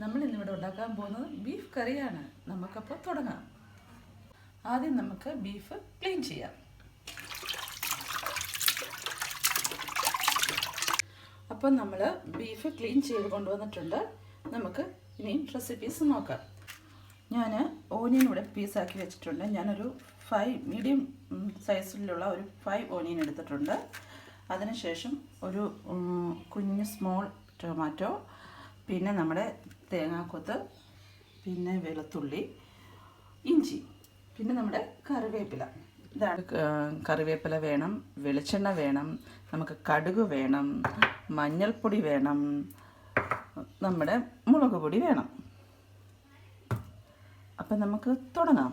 നമ്മൾ ഇന്നിവിടെ ഉണ്ടാക്കാൻ പോകുന്നത് ബീഫ് കറിയാണ്. നമുക്കപ്പോൾ തുടങ്ങാം. ആദ്യം നമുക്ക് ബീഫ് ക്ലീൻ ചെയ്യാം. അപ്പം നമ്മൾ ബീഫ് ക്ലീൻ ചെയ്ത് കൊണ്ടുവന്നിട്ടുണ്ട്. നമുക്ക് ഇനി റെസിപ്പീസ് നോക്കാം. ഞാൻ ഓനിയൻ ഇവിടെ പീസാക്കി വെച്ചിട്ടുണ്ട്. ഞാനൊരു 5 മീഡിയം സൈസിലുള്ള ഒരു 5 ഓനിയൻ എടുത്തിട്ടുണ്ട്. അതിനുശേഷം ഒരു കുഞ്ഞ് സ്മോൾ ടൊമാറ്റോ, പിന്നെ നമ്മുടെ തേങ്ങാക്കൊത്ത്, പിന്നെ വെളുത്തുള്ളി, ഇഞ്ചി, പിന്നെ നമ്മുടെ കറിവേപ്പില. ഇതാണ് കറിവേപ്പില വേണം, വെളിച്ചെണ്ണ വേണം, നമുക്ക് കടുക് വേണം, മഞ്ഞൾപ്പൊടി വേണം, നമ്മുടെ മുളക് പൊടി വേണം. അപ്പം നമുക്ക് തുടങ്ങാം.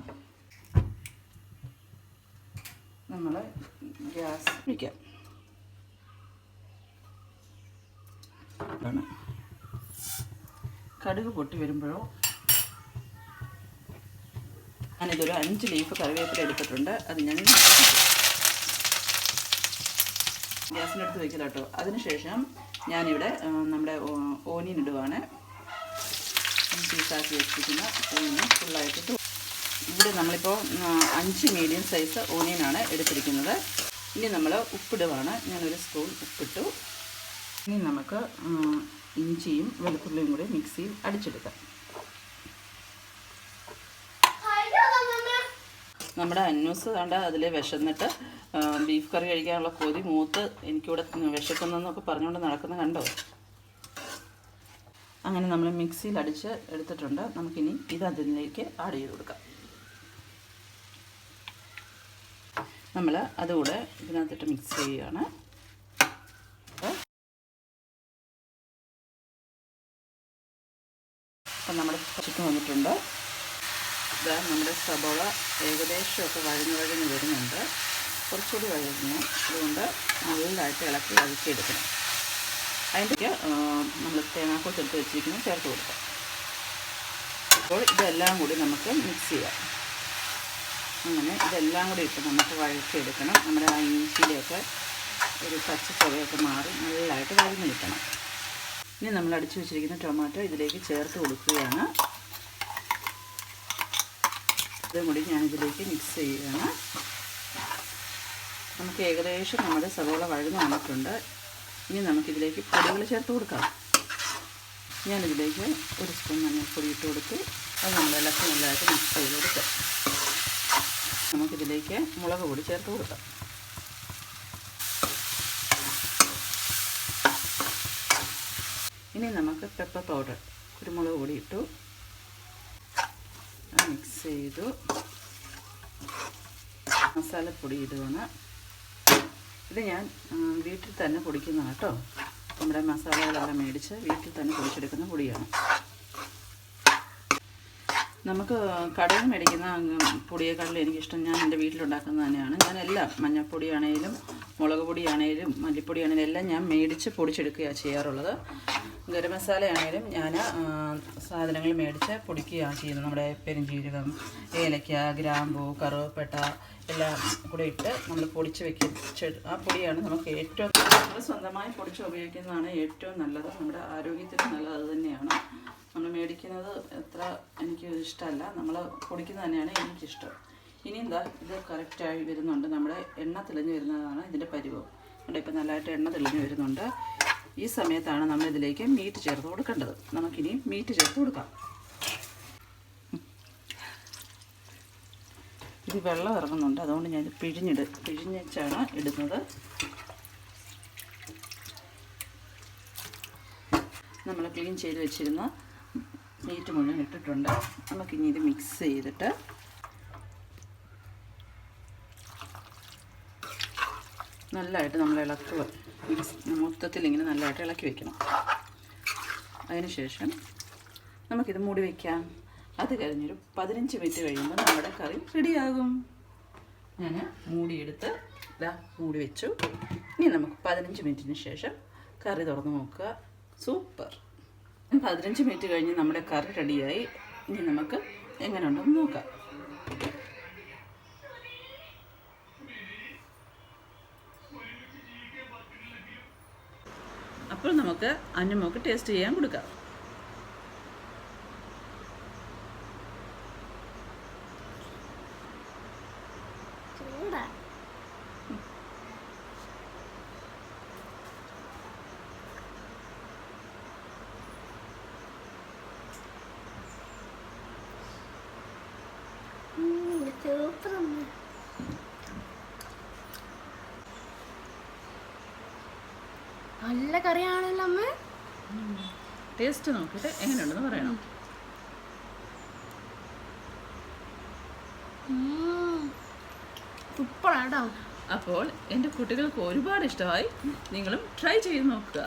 നമ്മൾ ഗ്യാസ് വയ്ക്കാം. കടുക് പൊട്ടി വരുമ്പോഴോ ഞാനിതൊരു 5 ലീഫ് കറിവേപ്പില എടുത്തിട്ടുണ്ട്. അത് ഞാൻ ഗ്യാസിനടുത്ത് വയ്ക്കില്ല കേട്ടോ. അതിനുശേഷം ഞാനിവിടെ നമ്മുടെ ഓനിയൻ ഇടുവാണ്. പീസാക്കി വെച്ചിരിക്കുന്ന ഓനിയൻ ഫുള്ളായിട്ട് ഇവിടെ നമ്മളിപ്പോൾ 5 മീഡിയം സൈസ് ഓനിയനാണ് എടുത്തിരിക്കുന്നത്. ഇനി നമ്മൾ ഉപ്പിടുവാണ്. ഞാനൊരു സ്പൂൺ ഉപ്പിട്ടു. ഇനി നമുക്ക് ഇഞ്ചിയും വെളുത്തുള്ളിയും കൂടി മിക്സിയിൽ അടിച്ചെടുക്കാം. നമ്മുടെ അന്നൂസ് കണ്ട അതിൽ വിശന്നിട്ട് ബീഫ് കറി കഴിക്കാനുള്ള കൊതി മൂത്ത് എനിക്കിവിടെ വിശക്കുന്നതെന്നൊക്കെ പറഞ്ഞുകൊണ്ട് നടക്കുന്ന കണ്ടോ. അങ്ങനെ നമ്മൾ മിക്സിയിൽ അടിച്ച് എടുത്തിട്ടുണ്ട്. നമുക്കിനി ഇത് അതിലേക്ക് ആഡ് ചെയ്ത് കൊടുക്കാം. നമ്മൾ അതുകൂടെ ഇതിനകത്തിട്ട് മിക്സ് ചെയ്യുകയാണ്. അപ്പം നമ്മുടെ ചിക്കൻ വന്നിട്ടുണ്ട്. ഇതാ നമ്മുടെ സബോള ഏകദേശമൊക്കെ വഴഞ്ഞ് വരുന്നുണ്ട്. കുറച്ചുകൂടി വഴഞ്ഞു. അതുകൊണ്ട് നല്ലതായിട്ട് ഇളക്കി വഴറ്റിയെടുക്കണം. അതിൻ്റെ നമ്മൾ തേങ്ങാക്കൊത്ത് എടുത്ത് വെച്ചിരിക്കുന്നത് ചേർത്ത് കൊടുക്കാം. അപ്പോൾ ഇതെല്ലാം കൂടി നമുക്ക് മിക്സ് ചെയ്യാം. അങ്ങനെ ഇതെല്ലാം കൂടി ഇട്ട് നമുക്ക് വഴറ്റിയെടുക്കണം. നമ്മുടെ ആ ഇഞ്ചിയിലൊക്കെ ഒരു പച്ച ചുവയൊക്കെ മാറി നല്ലതായിട്ട് വഴഞ്ഞ് കിട്ടണം. ഇനി നമ്മൾ അടിച്ചു വെച്ചിരിക്കുന്ന ടൊമാറ്റോ ഇതിലേക്ക് ചേർത്ത് കൊടുക്കുകയാണ്. ഇതും കൂടി ഞാനിതിലേക്ക് മിക്സ് ചെയ്യുകയാണ്. നമുക്ക് ഏകദേശം നമ്മുടെ സവോള വഴന്ന് വന്നിട്ടുണ്ട്. ഇനി നമുക്കിതിലേക്ക് പൊടികൾ ചേർത്ത് കൊടുക്കാം. ഞാനിതിലേക്ക് ഒരു സ്പൂൺ മഞ്ഞൾപ്പൊടി ഇട്ട് കൊടുത്ത് അത് നമ്മളെല്ലാം നല്ലതായിട്ട് മിക്സ് ചെയ്ത് കൊടുക്കാം. നമുക്കിതിലേക്ക് മുളക് പൊടി ചേർത്ത് കൊടുക്കാം. ഇനി നമുക്ക് പെപ്പർ പൗഡർ, കുരുമുളക് പൊടി ഇട്ടു, മിക്സ് ചെയ്തു. മസാലപ്പൊടി ഇടുകയാണ്. ഇത് ഞാൻ വീട്ടിൽ തന്നെ പൊടിക്കുന്നതാണ് കേട്ടോ. നമ്മുടെ മസാലകളെല്ലാം മേടിച്ച് വീട്ടിൽ തന്നെ പൊടിച്ചെടുക്കുന്ന പൊടിയാണ്. നമുക്ക് കടയിൽ നിന്ന് മേടിക്കുന്ന പൊടിയേക്കാളും എനിക്കിഷ്ടം ഞാൻ എൻ്റെ വീട്ടിലുണ്ടാക്കുന്നത് തന്നെയാണ്. ഞാനെല്ലാം മഞ്ഞൾപ്പൊടിയാണേലും മുളക് പൊടിയാണേലും മല്ലിപ്പൊടിയാണേലും എല്ലാം ഞാൻ മേടിച്ച് പൊടിച്ചെടുക്കുകയാണ് ചെയ്യാറുള്ളത്. ഗരം മസാലയാണേലും ഞാൻ സാധനങ്ങൾ മേടിച്ച് പൊടിക്കുകയാണ് ചെയ്യുന്നത്. നമ്മുടെ പെരുംജീരകം, ഏലക്ക, ഗ്രാമ്പൂ, കറുവപ്പട്ട എല്ലാം കൂടെ ഇട്ട് നമ്മൾ പൊടിച്ച് വെക്കും. ആ പൊടിയാണ് നമുക്ക് ഏറ്റവും നമ്മൾ സ്വന്തമായി പൊടിച്ച് ഉപയോഗിക്കുന്നതാണ് ഏറ്റവും നല്ലത്. നമ്മുടെ ആരോഗ്യത്തിന് നല്ലത് അത് തന്നെയാണ്. നമ്മൾ മേടിക്കുന്നത് അത്ര എനിക്ക് ഇഷ്ടമല്ല. നമ്മൾ പൊടിക്കുന്നത് തന്നെയാണ് എനിക്കിഷ്ടം. ഇനി എന്താ ഇത് കറക്റ്റായി വരുന്നുണ്ട്. നമ്മുടെ എണ്ണ തെളിഞ്ഞ് വരുന്നതാണ് ഇതിൻ്റെ പരുവം. അവിടെ ഇപ്പം നല്ലതായിട്ട് എണ്ണ തെളിഞ്ഞ് വരുന്നുണ്ട്. ഈ സമയത്താണ് നമ്മൾ ഇതിലേക്ക് മീറ്റ് ചേർത്ത് കൊടുക്കേണ്ടത്. നമുക്കിനി മീറ്റ് ചേർത്ത് കൊടുക്കാം. ഇത് വെള്ളം ഇറങ്ങുന്നുണ്ട്. അതുകൊണ്ട് ഞാനിത് പിഴിഞ്ഞിച്ചാണ് ഇടുന്നത്. നമ്മൾ ക്ലീൻ ചെയ്ത് വെച്ചിരുന്ന മീറ്റ് മുഴുവൻ ഇട്ടിട്ടുണ്ട്. നമുക്കിനി ഇത് മിക്സ് ചെയ്തിട്ട് നല്ലതായിട്ട് നമ്മൾ ഇളക്കുക. മൊത്തത്തിൽ ഇങ്ങനെ നല്ലതായിട്ട് ഇളക്കി വയ്ക്കണം. അതിനുശേഷം നമുക്കിത് മൂടി വയ്ക്കാം. അത് കഴിഞ്ഞൊരു 15 മിനിറ്റ് കഴിയുമ്പോൾ നമ്മുടെ കറി റെഡിയാകും. ഞാൻ മൂടിയെടുത്ത് മൂടി വെച്ചു. ഇനി നമുക്ക് 15 മിനിറ്റിന് ശേഷം കറി തുറന്ന് നോക്കുക. സൂപ്പർ. 15 മിനിറ്റ് കഴിഞ്ഞ് നമ്മുടെ കറി റെഡിയായി. ഇനി നമുക്ക് എങ്ങനെ ഉണ്ടെന്ന് നോക്കാം. അപ്പോൾ നമുക്ക് അന്നുമോൾക്ക് ടേസ്റ്റ് ചെയ്യാൻ കൊടുക്കാം. നല്ല കറിയാണല്ലോ അമ്മ. ടേസ്റ്റ് നോക്കിയിട്ട് എങ്ങനെയുണ്ടെന്ന് പറയണം. സൂപ്പറാട്ടോ. അപ്പോൾ എൻ്റെ കുട്ടികൾക്ക് ഒരുപാട് ഇഷ്ടമായി. നിങ്ങളും ട്രൈ ചെയ്ത് നോക്കുക.